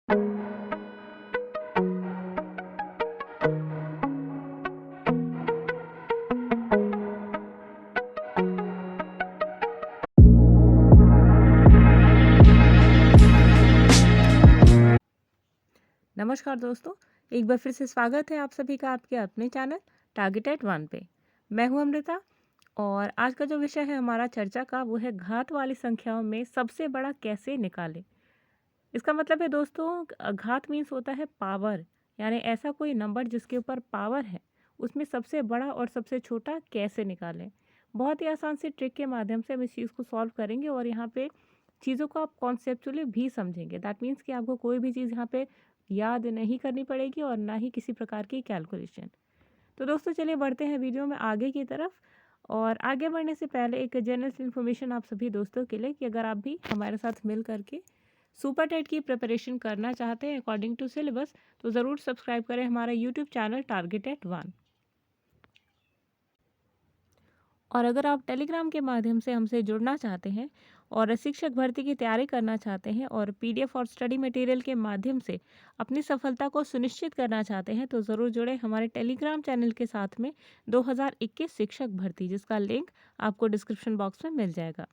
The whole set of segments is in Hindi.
नमस्कार दोस्तों, एक बार फिर से स्वागत है आप सभी का आपके अपने चैनल टारगेटेड वन पे। मैं हूं अमृता और आज का जो विषय है हमारा चर्चा का वो है घात वाली संख्याओं में सबसे बड़ा कैसे निकालें। इसका मतलब है दोस्तों घात मीन्स होता है पावर, यानी ऐसा कोई नंबर जिसके ऊपर पावर है उसमें सबसे बड़ा और सबसे छोटा कैसे निकालें। बहुत ही आसान से ट्रिक के माध्यम से हम इस चीज़ को सॉल्व करेंगे और यहाँ पे चीज़ों को आप कॉन्सेप्चुअली भी समझेंगे। दैट मीन्स कि आपको कोई भी चीज़ यहाँ पे याद नहीं करनी पड़ेगी और ना ही किसी प्रकार की कैलकुलेशन। तो दोस्तों चलिए बढ़ते हैं वीडियो में आगे की तरफ। और आगे बढ़ने से पहले एक जनरल इन्फॉर्मेशन आप सभी दोस्तों के लिए कि अगर आप भी हमारे साथ मिल करके सुपर टेट की प्रिपरेशन करना चाहते हैं अकॉर्डिंग टू सिलेबस तो ज़रूर सब्सक्राइब करें हमारा यूट्यूब चैनल टारगेटेड वन। और अगर आप टेलीग्राम के माध्यम से हमसे जुड़ना चाहते हैं और शिक्षक भर्ती की तैयारी करना चाहते हैं और पीडीएफ और स्टडी मटेरियल के माध्यम से अपनी सफलता को सुनिश्चित करना चाहते हैं तो ज़रूर जुड़े हमारे टेलीग्राम चैनल के साथ में 2021 शिक्षक भर्ती, जिसका लिंक आपको डिस्क्रिप्शन बॉक्स में मिल जाएगा।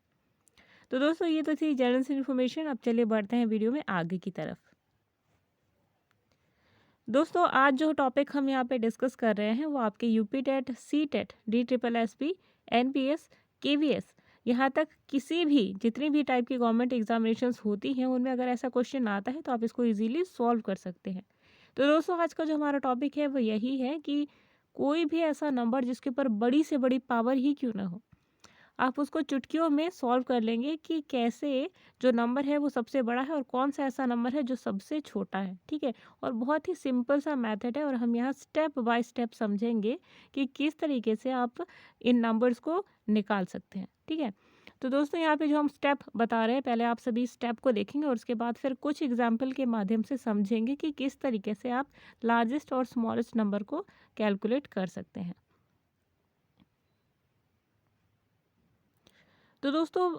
तो दोस्तों ये तो थी जनरल इन्फॉर्मेशन। अब चलिए बढ़ते हैं वीडियो में आगे की तरफ। दोस्तों आज जो टॉपिक हम यहाँ पे डिस्कस कर रहे हैं वो आपके UP TET, C TET, DSSB, NPS, KVS, यहाँ तक किसी भी जितनी भी टाइप की गवर्नमेंट एग्जामिनेशंस होती हैं उनमें अगर ऐसा क्वेश्चन आता है तो आप इसको इजीली सॉल्व कर सकते हैं। तो दोस्तों आज का जो हमारा टॉपिक है वो यही है कि कोई भी ऐसा नंबर जिसके ऊपर बड़ी से बड़ी पावर ही क्यों ना हो, आप उसको चुटकियों में सॉल्व कर लेंगे कि कैसे जो नंबर है वो सबसे बड़ा है और कौन सा ऐसा नंबर है जो सबसे छोटा है। ठीक है, और बहुत ही सिंपल सा मेथड है और हम यहाँ स्टेप बाय स्टेप समझेंगे कि किस तरीके से आप इन नंबर्स को निकाल सकते हैं। ठीक है, तो दोस्तों यहाँ पे जो हम स्टेप बता रहे हैं पहले आप सभी स्टेप को देखेंगे और उसके बाद फिर कुछ एग्जाम्पल के माध्यम से समझेंगे कि किस तरीके से आप लार्जेस्ट और स्मॉलेस्ट नंबर को कैलकुलेट कर सकते हैं। तो दोस्तों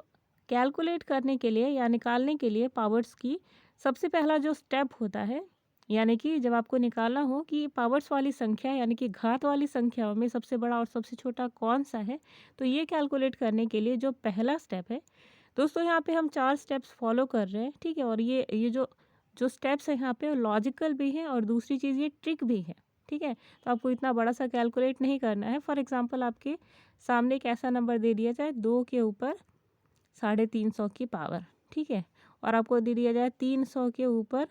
कैलकुलेट करने के लिए या निकालने के लिए पावर्स की सबसे पहला जो स्टेप होता है, यानी कि जब आपको निकालना हो कि पावर्स वाली संख्या यानी कि घात वाली संख्याओं में सबसे बड़ा और सबसे छोटा कौन सा है, तो ये कैलकुलेट करने के लिए जो पहला स्टेप है दोस्तों, यहाँ पे हम 4 स्टेप्स फॉलो कर रहे हैं। ठीक है, और ये जो जो स्टेप्स हैं यहाँ पे लॉजिकल भी हैं और दूसरी चीज़ ये ट्रिक भी है। ठीक है, तो आपको इतना बड़ा सा कैलकुलेट नहीं करना है। फॉर एग्जांपल आपके सामने एक ऐसा नंबर दे दिया जाए 2 के ऊपर 350 की पावर। ठीक है, और आपको दे दिया जाए 300 के ऊपर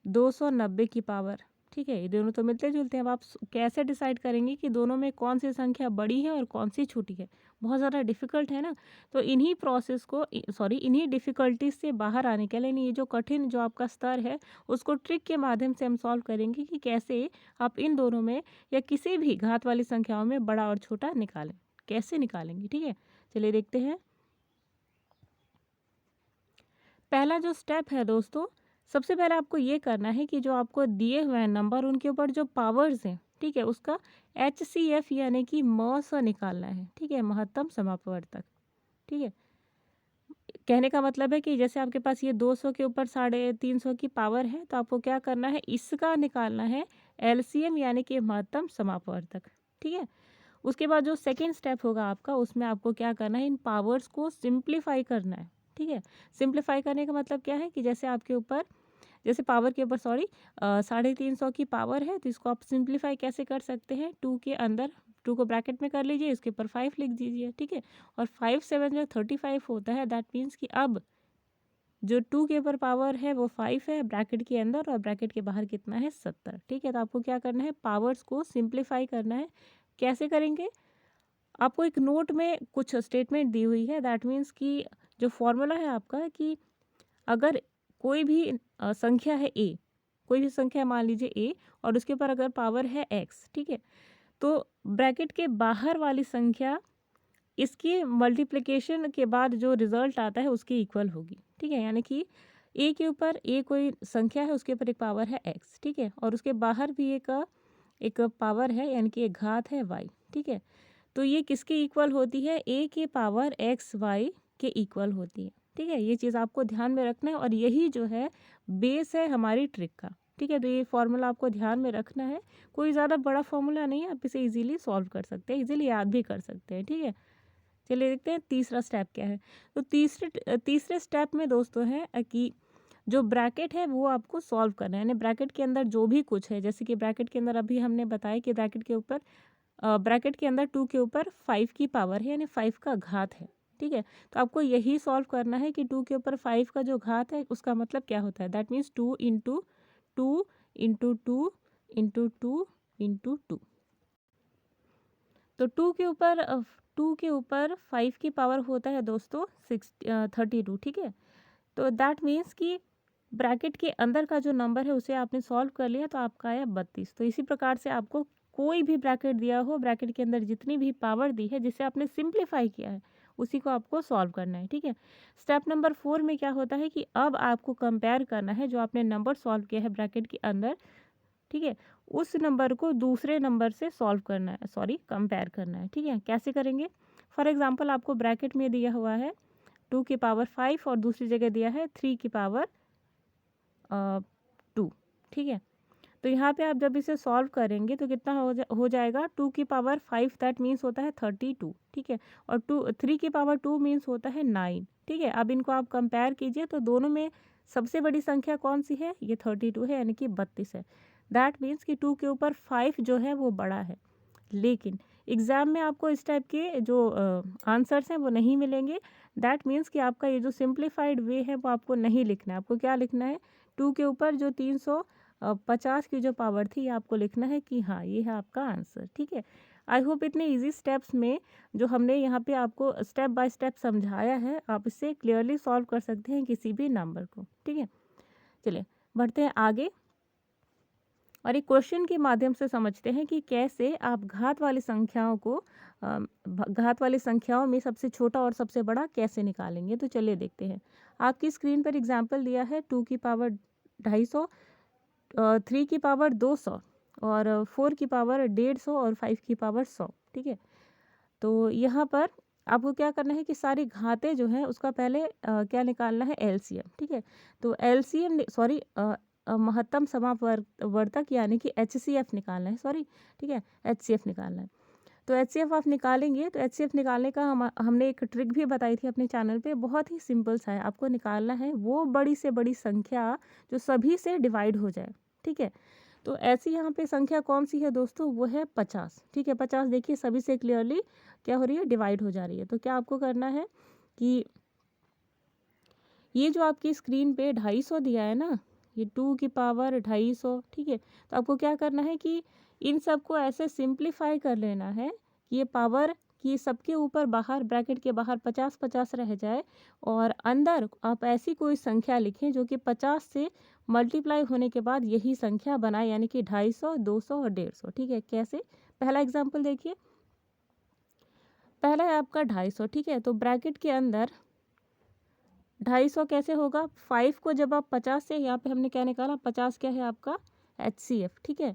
290 की पावर। ठीक है, ये दोनों तो मिलते जुलते हैं। अब आप कैसे डिसाइड करेंगे कि दोनों में कौन सी संख्या बड़ी है और कौन सी छोटी है? बहुत ज़्यादा डिफिकल्ट है ना। तो इन्हीं प्रोसेस को इन्हीं डिफ़िकल्टीज से बाहर आने के लिए ये जो कठिन जो आपका स्तर है उसको ट्रिक के माध्यम से हम सॉल्व करेंगे कि कैसे आप इन दोनों में या किसी भी घात वाली संख्याओं में बड़ा और छोटा निकालें। कैसे निकालेंगे? ठीक है, चलिए देखते हैं। पहला जो स्टेप है दोस्तों, सबसे पहले आपको ये करना है कि जो आपको दिए हुए हैं नंबर उनके ऊपर जो पावर्स हैं, ठीक है, उसका HCF यानी कि म स निकालना है। ठीक है, महत्तम समापवर्तक। ठीक है, कहने का मतलब है कि जैसे आपके पास ये 200 के ऊपर 350 की पावर है तो आपको क्या करना है, इसका निकालना है LCM यानी कि महत्तम समापवर्तक। ठीक है, उसके बाद जो सेकेंड स्टेप होगा आपका, उसमें आपको क्या करना है, इन पावर्स को सिंप्लीफाई करना है। ठीक है, सिंप्लीफाई करने का मतलब क्या है कि जैसे आपके ऊपर जैसे पावर के ऊपर 350 की पावर है तो इसको आप सिंप्लीफाई कैसे कर सकते हैं, 2 के अंदर 2 को ब्रैकेट में कर लीजिए, इसके ऊपर 5 लिख दीजिए। ठीक है, और 5 7 जो 35 होता है, दैट मीन्स कि अब जो 2 के ऊपर पावर है वो 5 है ब्रैकेट के अंदर और ब्रैकेट के बाहर कितना है, 70। ठीक है, तो आपको क्या करना है, पावर्स को सिंप्लीफाई करना है। कैसे करेंगे, आपको एक नोट में कुछ स्टेटमेंट दी हुई है। दैट मीन्स कि जो फॉर्मूला है आपका कि अगर कोई भी संख्या है ए, कोई भी संख्या मान लीजिए ए और उसके ऊपर अगर पावर है एक्स, ठीक है, तो ब्रैकेट के बाहर वाली संख्या इसकी मल्टीप्लिकेशन के बाद जो रिजल्ट आता है उसके इक्वल होगी। ठीक है, यानी कि ए के ऊपर ए कोई संख्या है, उसके ऊपर एक पावर है एक्स। ठीक है, और उसके बाहर भी एक पावर है यानी कि एक घात है वाई। ठीक है, तो ये किसके इक्वल होती है, ए के पावर एक्स वाई के इक्वल होती है। ठीक है, ये चीज़ आपको ध्यान में रखना है और यही जो है बेस है हमारी ट्रिक का। ठीक है, तो ये फॉर्मूला आपको ध्यान में रखना है। कोई ज़्यादा बड़ा फॉर्मूला नहीं है, आप इसे इजीली सॉल्व कर सकते हैं, इजीली याद भी कर सकते हैं। ठीक है, चलिए देखते हैं तीसरा स्टेप क्या है। तो तीसरे स्टेप में दोस्तों है कि जो ब्रैकेट है वो आपको सॉल्व करना है, यानी ब्रैकेट के अंदर जो भी कुछ है, जैसे कि ब्रैकेट के अंदर अभी हमने बताया कि ब्रैकेट के अंदर 2 के ऊपर 5 की पावर है, यानी 5 का घात है। ठीक है, तो आपको यही सॉल्व करना है कि 2 के ऊपर 5 का जो घात है उसका मतलब क्या होता है। That means 2 into 2 into 2 into 2 into 2। तो 2 के ऊपर 5 की पावर होता है दोस्तों 32। ठीक है, तो दैट मीन्स कि ब्रैकेट के अंदर का जो नंबर है उसे आपने सॉल्व कर लिया तो आपका आया 32। तो इसी प्रकार से आपको कोई भी ब्रैकेट दिया हो, ब्रैकेट के अंदर जितनी भी पावर दी है जिसे आपने सिंप्लीफाई किया है उसी को आपको सॉल्व करना है। ठीक है, स्टेप नंबर 4 में क्या होता है कि अब आपको कंपेयर करना है जो आपने नंबर सॉल्व किया है ब्रैकेट के अंदर। ठीक है, उस नंबर को दूसरे नंबर से सॉल्व करना है, सॉरी कंपेयर करना है। ठीक है, कैसे करेंगे। फॉर एग्जांपल आपको ब्रैकेट में दिया हुआ है 2 की पावर 5 और दूसरी जगह दिया है 3 की पावर 2। ठीक है, तो यहाँ पे आप जब इसे सॉल्व करेंगे तो कितना हो जाएगा 2 की पावर 5 दैट मीन्स होता है 32। ठीक है, और 3 की पावर 2 मीन्स होता है 9। ठीक है, अब इनको आप कंपेयर कीजिए तो दोनों में सबसे बड़ी संख्या कौन सी है, ये 32 है, यानी कि 32 है। दैट मीन्स कि 2 के ऊपर 5 जो है वो बड़ा है। लेकिन एग्ज़ाम में आपको इस टाइप के जो आंसर्स हैं वो नहीं मिलेंगे। दैट मीन्स कि आपका ये जो सिंप्लीफाइड वे है वो आपको नहीं लिखना है। आपको क्या लिखना है, 2 के ऊपर जो 350 की जो पावर थी ये आपको लिखना है कि हाँ ये है आपका आंसर। ठीक है, आई होप इतने इजी स्टेप्स में जो हमने यहाँ पे आपको स्टेप बाय स्टेप समझाया है आप इससे क्लियरली सॉल्व कर सकते हैं किसी भी नंबर को। ठीक है, चलिए बढ़ते हैं आगे और एक क्वेश्चन के माध्यम से समझते हैं कि कैसे आप घात वाली संख्याओं में सबसे छोटा और सबसे बड़ा कैसे निकालेंगे। तो चलिए देखते हैं। आपकी स्क्रीन पर एग्जाम्पल दिया है 2 की पावर 250, 3 की पावर 200 और 4 की पावर 150 और 5 की पावर 100। ठीक है, तो यहाँ पर आपको क्या करना है कि सारी घातें जो हैं उसका पहले क्या निकालना है, एलसीएम। ठीक है, तो एलसीएम सॉरी महत्तम समापवर्तक यानी कि एचसीएफ निकालना है, सॉरी। ठीक है, एचसीएफ निकालना है। तो एचसीएफ आप निकालेंगे तो एचसीएफ निकालने का हमने एक ट्रिक भी बताई थी अपने चैनल पे, बहुत ही सिंपल सा है। आपको निकालना है वो बड़ी से बड़ी संख्या जो सभी से डिवाइड हो जाए। ठीक है, तो ऐसी यहाँ पे संख्या कौन सी है दोस्तों, वो है 50। ठीक है, 50 देखिए सभी से क्लियरली क्या हो रही है, डिवाइड हो जा रही है। तो क्या आपको करना है कि ये जो आपकी स्क्रीन पे 250 दिया है ना, ये 2 की पावर 250। ठीक है, तो आपको क्या करना है कि इन सबको ऐसे सिंप्लीफाई कर लेना है कि ये पावर कि सबके ऊपर बाहर ब्रैकेट के बाहर 50-50 रह जाए और अंदर आप ऐसी कोई संख्या लिखें जो कि 50 से मल्टीप्लाई होने के बाद यही संख्या बनाए, यानी कि 250, 200 और 150। ठीक है, कैसे, पहला एग्जाम्पल देखिए। पहला है आपका 250। ठीक है, तो ब्रैकेट के अंदर 250 कैसे होगा, 5 को जब आप 50 से, यहाँ पे हमने क्या निकाला, 50 क्या है आपका एचसीएफ। ठीक है,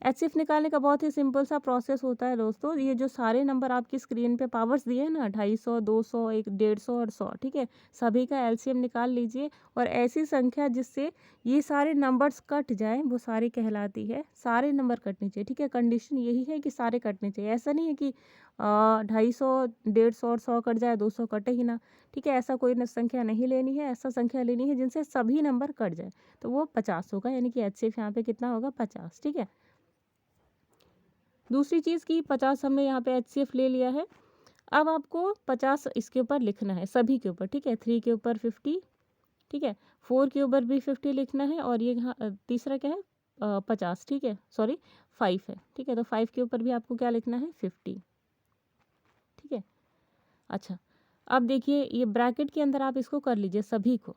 एचसीएफ निकालने का बहुत ही सिंपल सा प्रोसेस होता है दोस्तों। ये जो सारे नंबर आपकी स्क्रीन पे पावर्स दिए हैं ना, 250, 200, 150 और 100, ठीक है, सभी का एलसीएम निकाल लीजिए और ऐसी संख्या जिससे ये सारे नंबर्स कट जाएं वो सारी कहलाती है, सारे नंबर कटने चाहिए। ठीक है, कंडीशन यही है कि सारे कटने चाहिए, ऐसा नहीं है कि 250, 150 और 100 कट जाए 200 कटे ही ना। ठीक है, ऐसा कोई संख्या नहीं लेनी है, ऐसा संख्या लेनी है जिनसे सभी नंबर कट जाए, तो वो 50 होगा, यानी कि एचसीएफ यहाँ पे कितना होगा, 50। ठीक है, दूसरी चीज़ की 50 हमने यहाँ पे एचसीएफ ले लिया है। अब आपको 50 इसके ऊपर लिखना है, सभी के ऊपर। ठीक है, 3 के ऊपर 50। ठीक है, 4 के ऊपर भी 50 लिखना है और ये यहाँ तीसरा क्या है, 50। ठीक है, सॉरी 5 है। ठीक है, तो 5 के ऊपर भी आपको क्या लिखना है, 50। ठीक है, अच्छा अब देखिए ये ब्रैकेट के अंदर आप इसको कर लीजिए सभी को।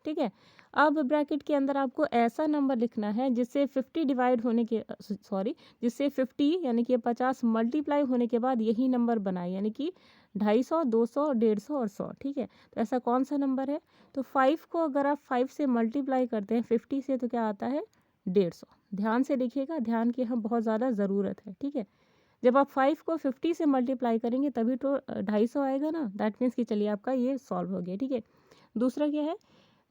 ठीक है, अब ब्रैकेट के अंदर आपको ऐसा नंबर लिखना है जिससे 50 डिवाइड होने के सॉरी जिससे 50 यानी कि 50 मल्टीप्लाई होने के बाद यही नंबर बनाए, यानी कि 250, 200, 150 और 100। ठीक है, तो ऐसा कौन सा नंबर है, तो 5 को अगर आप 5 से मल्टीप्लाई करते हैं 50 से तो क्या आता है, 150। ध्यान से देखिएगा, ध्यान की हम बहुत ज़्यादा ज़रूरत है। ठीक है, जब आप 5 को 50 से मल्टीप्लाई करेंगे तभी तो 250 आएगा ना। दैट मीन्स कि चलिए आपका ये सॉल्व हो गया, ठीक है। दूसरा क्या है,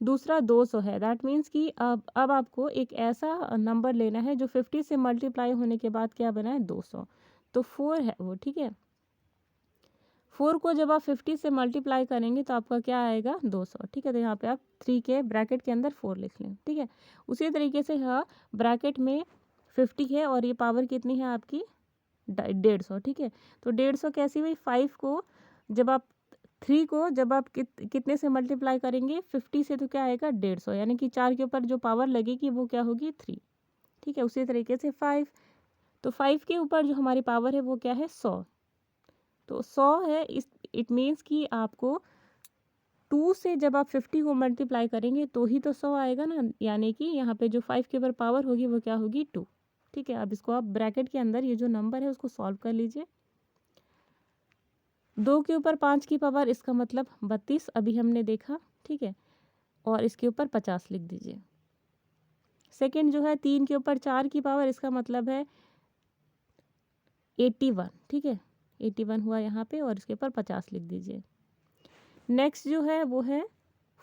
दूसरा 200 है। दैट मीन्स कि अब आपको एक ऐसा नंबर लेना है जो 50 से मल्टीप्लाई होने के बाद क्या बना है, 200। तो 4 है वो, ठीक है। 4 को जब आप 50 से मल्टीप्लाई करेंगे तो आपका क्या आएगा, 200, ठीक है। तो यहाँ पे आप 3 के ब्रैकेट के अंदर 4 लिख लें, ठीक है। उसी तरीके से यहाँ ब्रैकेट में 50 है और ये पावर कितनी है आपकी, 150, ठीक है। तो 150 कैसी हुई, 5 को जब आप 3 को जब आप कितने से मल्टीप्लाई करेंगे, 50 से, तो क्या आएगा, 150, यानी कि 4 के ऊपर जो पावर लगेगी वो क्या होगी, 3, ठीक है। उसी तरीके से 5, तो 5 के ऊपर जो हमारी पावर है वो क्या है, 100। तो 100 है, इस इट मीन्स कि आपको 2 से जब आप 50 को मल्टीप्लाई करेंगे तो ही तो 100 आएगा ना, यानी कि यहाँ पे जो 5 के ऊपर पावर होगी वो क्या होगी, 2, ठीक है। अब इसको आप ब्रैकेट के अंदर ये जो नंबर है उसको सॉल्व कर लीजिए। 2 के ऊपर 5 की पावर, इसका मतलब 32 अभी हमने देखा, ठीक है। और इसके ऊपर 50 लिख दीजिए। सेकंड जो है 3 के ऊपर 4 की पावर, इसका मतलब है 81, ठीक है। 81 हुआ यहाँ पे और इसके ऊपर 50 लिख दीजिए। नेक्स्ट जो है वो है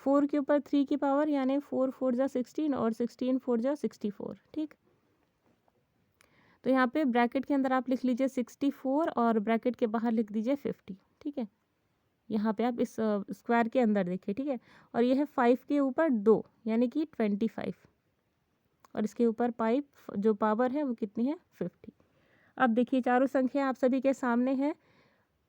4 के ऊपर 3 की पावर, यानी 4 4 जा 16 और 16 4 जा 64, ठीक। तो यहाँ पे ब्रैकेट के अंदर आप लिख लीजिए 64 और ब्रैकेट के बाहर लिख दीजिए 50, ठीक है। यहाँ पे आप इस स्क्वायर के अंदर देखिए, ठीक है। और ये है 5 के ऊपर 2, यानी कि 25, और इसके ऊपर पाइप जो पावर है वो कितनी है, 50। अब देखिए चारों संख्या आप सभी के सामने है।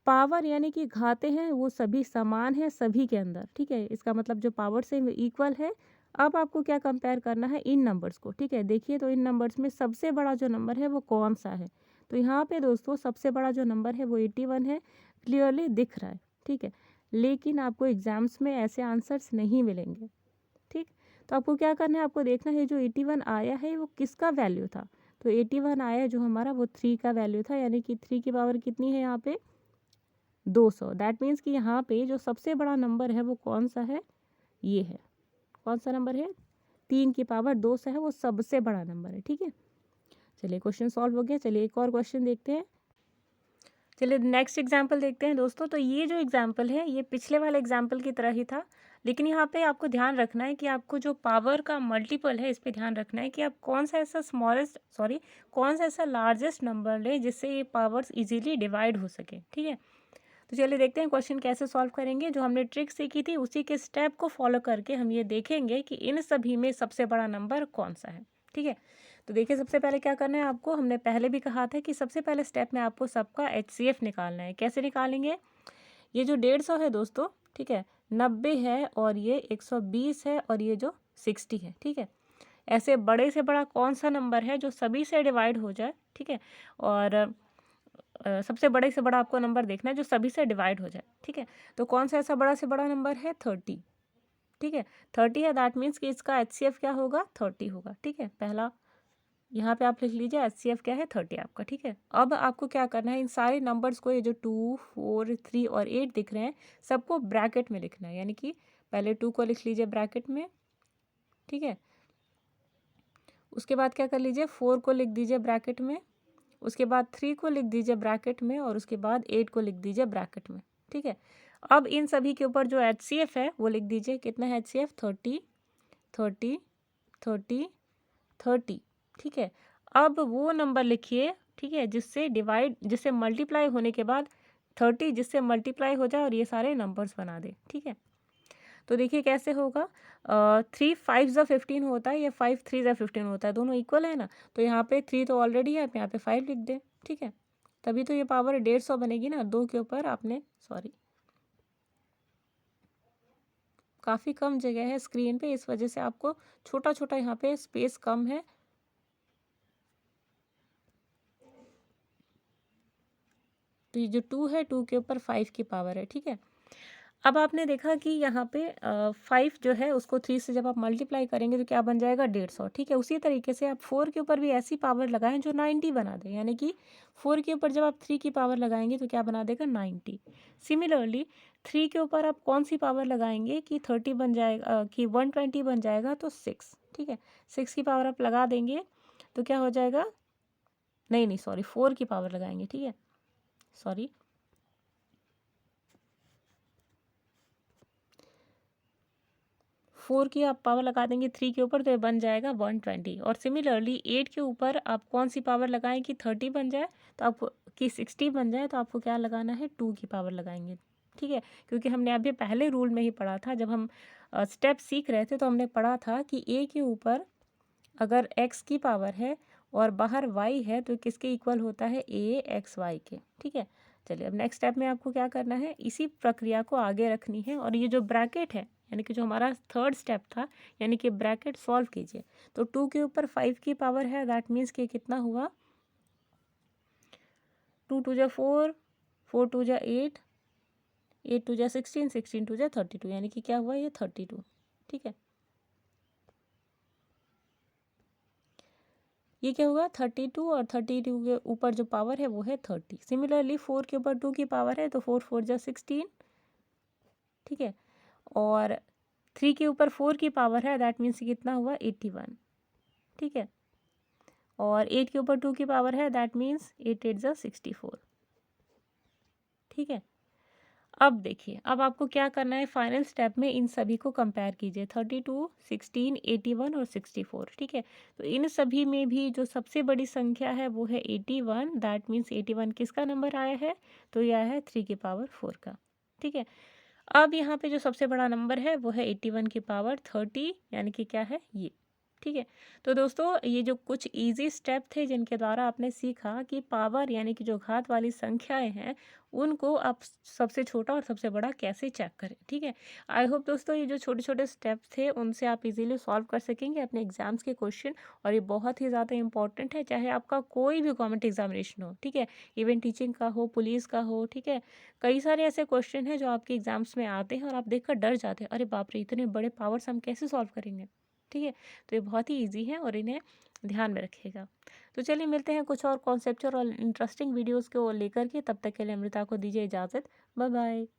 पावर यानी कि घाते हैं वो सभी समान है सभी के अंदर, ठीक है। इसका मतलब जो पावर से इक्वल है। अब आपको क्या कंपेयर करना है, इन नंबर्स को, ठीक है। देखिए तो इन नंबर्स में सबसे बड़ा जो नंबर है वो कौन सा है, तो यहाँ पे दोस्तों सबसे बड़ा जो नंबर है वो 81 है, क्लियरली दिख रहा है, ठीक है। लेकिन आपको एग्जाम्स में ऐसे आंसर्स नहीं मिलेंगे, ठीक। तो आपको क्या करना है, आपको देखना है जो 81 आया है वो किसका वैल्यू था। तो 81 आया जो हमारा वो 3 का वैल्यू था, यानी कि 3 की पावर कितनी है यहाँ पे, 200। दैट मीन्स कि यहाँ पे जो सबसे बड़ा नंबर है वो कौन सा है, ये है। कौन सा नंबर है, 3 की पावर 200 है, वो सबसे बड़ा नंबर है, ठीक है। चलिए क्वेश्चन सॉल्व हो गया। चलिए एक और क्वेश्चन देखते हैं। चलिए नेक्स्ट एग्जाम्पल देखते हैं दोस्तों। तो ये जो एग्जाम्पल है ये पिछले वाले एग्जाम्पल की तरह ही था, लेकिन यहाँ पे आपको ध्यान रखना है कि आपको जो पावर का मल्टीपल है इस पे ध्यान रखना है कि आप कौन सा ऐसा लार्जेस्ट नंबर लें जिससे ये पावर्स इजीली डिवाइड हो सके, ठीक है। तो चलिए देखते हैं क्वेश्चन कैसे सॉल्व करेंगे। जो हमने ट्रिक सीखी थी उसी के स्टेप को फॉलो करके हम ये देखेंगे कि इन सभी में सबसे बड़ा नंबर कौन सा है, ठीक है। तो देखिए सबसे पहले क्या करना है आपको, हमने पहले भी कहा था कि सबसे पहले स्टेप में आपको सबका HCF निकालना है। कैसे निकालेंगे, ये जो 150 है दोस्तों, ठीक है, 90 है और ये 120 है और ये जो 60 है, ठीक है। ऐसे बड़े से बड़ा कौन सा नंबर है जो सभी से डिवाइड हो जाए, ठीक है। और सबसे बड़े से बड़ा आपको नंबर देखना है जो सभी से डिवाइड हो जाए, ठीक है। तो कौन सा ऐसा बड़ा से बड़ा नंबर है, 30, ठीक है। 30 है, दैट मीन्स कि इसका HCF क्या होगा, 30 होगा, ठीक है। पहला यहाँ पे आप लिख लीजिए HCF क्या है, 30 आपका, ठीक है। अब आपको क्या करना है, इन सारे नंबर्स को, ये जो 2 4 3 और 8 दिख रहे हैं, सबको ब्रैकेट में लिखना है। यानी कि पहले 2 को लिख लीजिए ब्रैकेट में, ठीक है। उसके बाद क्या कर लीजिए, 4 को लिख दीजिए ब्रैकेट में, उसके बाद 3 को लिख दीजिए ब्रैकेट में, और उसके बाद 8 को लिख दीजिए ब्रैकेट में, ठीक है। अब इन सभी के ऊपर जो HCF है वो लिख दीजिए। कितना है HCF, 30 30 30 30, ठीक है। अब वो नंबर लिखिए, ठीक है, जिससे मल्टीप्लाई होने के बाद 30 जिससे मल्टीप्लाई हो जाए और ये सारे नंबर्स बना दे, ठीक है। तो देखिए कैसे होगा, 3 5 ज़ा 15 होता है या 5 3 ज़ा 15 होता है, दोनों इक्वल है ना। तो यहाँ पे 3 तो ऑलरेडी है, आप यहाँ पे 5 लिख दें, ठीक है। तभी तो ये पावर 150 बनेगी ना। 2 के ऊपर आपने, सॉरी काफ़ी कम जगह है स्क्रीन पे, इस वजह से आपको छोटा छोटा यहाँ पे स्पेस कम है। तो ये जो 2 है, 2 के ऊपर 5 की पावर है, ठीक है। अब आपने देखा कि यहाँ पे 5 जो है उसको 3 से जब आप मल्टीप्लाई करेंगे तो क्या बन जाएगा, 150, ठीक है। उसी तरीके से आप 4 के ऊपर भी ऐसी पावर लगाएं जो 90 बना दे, यानी कि 4 के ऊपर जब आप 3 की पावर लगाएंगे तो क्या बना देगा, 90। सिमिलरली 3 के ऊपर आप कौन सी पावर लगाएंगे कि 30 बन जाएगा, कि 120 बन जाएगा, तो 6, ठीक है। 6 की पावर आप लगा देंगे तो क्या हो जाएगा, नहीं सॉरी 4 की पावर लगाएंगे, ठीक है, सॉरी 4 की आप पावर लगा देंगे 3 के ऊपर तो ये बन जाएगा 120। और सिमिलरली 8 के ऊपर आप कौन सी पावर लगाएं कि 30 बन जाए, तो आपको कि 60 बन जाए, तो आपको क्या लगाना है, 2 की पावर लगाएंगे, ठीक है। क्योंकि हमने अभी पहले रूल में ही पढ़ा था, जब हम स्टेप सीख रहे थे तो हमने पढ़ा था कि ए के ऊपर अगर x की पावर है और बाहर y है तो किसके इक्वल होता है, a एक्स वाई के, ठीक है। चलिए अब नेक्स्ट स्टेप में आपको क्या करना है, इसी प्रक्रिया को आगे रखनी है। और ये जो ब्रैकेट है यानी कि जो हमारा थर्ड स्टेप था, यानी कि ब्रैकेट सॉल्व कीजिए। तो 2 के ऊपर 5 की पावर है, दैट मीन्स कि कितना हुआ, 2 2 जा 4, 4 2 जा 8, 8 2 जा 16, 16 2 जा 32, यानी कि क्या हुआ, ये 32, ठीक है। ये क्या होगा, 32, और 32 के ऊपर जो पावर है वो है 30। सिमिलरली 4 के ऊपर 2 की पावर है तो 4 4 जा 16, ठीक है। और 3 के ऊपर 4 की पावर है, दैट मीन्स कितना हुआ, 81, ठीक है। और 8 के ऊपर 2 की पावर है, दैट मीन्स 8 8 जा 64, ठीक है। अब देखिए, अब आपको क्या करना है, फाइनल स्टेप में इन सभी को कंपेयर कीजिए, 32, 16, 81 और 64, ठीक है। तो इन सभी में भी जो सबसे बड़ी संख्या है वो है 81, दैट मीन्स 81 किसका नंबर आया है, तो यह आया है 3 की पावर 4 का, ठीक है। अब यहाँ पे जो सबसे बड़ा नंबर है वो है 81 की पावर 30, यानी कि क्या है, ये, ठीक है। तो दोस्तों ये जो कुछ इजी स्टेप थे जिनके द्वारा आपने सीखा कि पावर यानी कि जो घात वाली संख्याएं हैं उनको आप सबसे छोटा और सबसे बड़ा कैसे चेक करें, ठीक है। आई होप दोस्तों ये जो छोटे छोटे स्टेप थे उनसे आप इजीली सॉल्व कर सकेंगे अपने एग्जाम्स के क्वेश्चन। और ये बहुत ही ज़्यादा इंपॉर्टेंट है, चाहे आपका कोई भी गवर्नमेंट एग्जामिनेशन हो, ठीक है, इवन टीचिंग का हो, पुलिस का हो, ठीक है। कई सारे ऐसे क्वेश्चन हैं जो आपके एग्जाम्स में आते हैं और आप देखकर डर जाते हैं, अरे बाप रे इतने बड़े पावर्स हम कैसे सॉल्व करेंगे, ठीक है। तो ये बहुत ही ईजी है और इन्हें ध्यान में रखिएगा। तो चलिए मिलते हैं कुछ और कॉन्सेप्चुअल और इंटरेस्टिंग वीडियोस को लेकर के, तब तक के लिए अमृता को दीजिए इजाज़त, बाय बाय।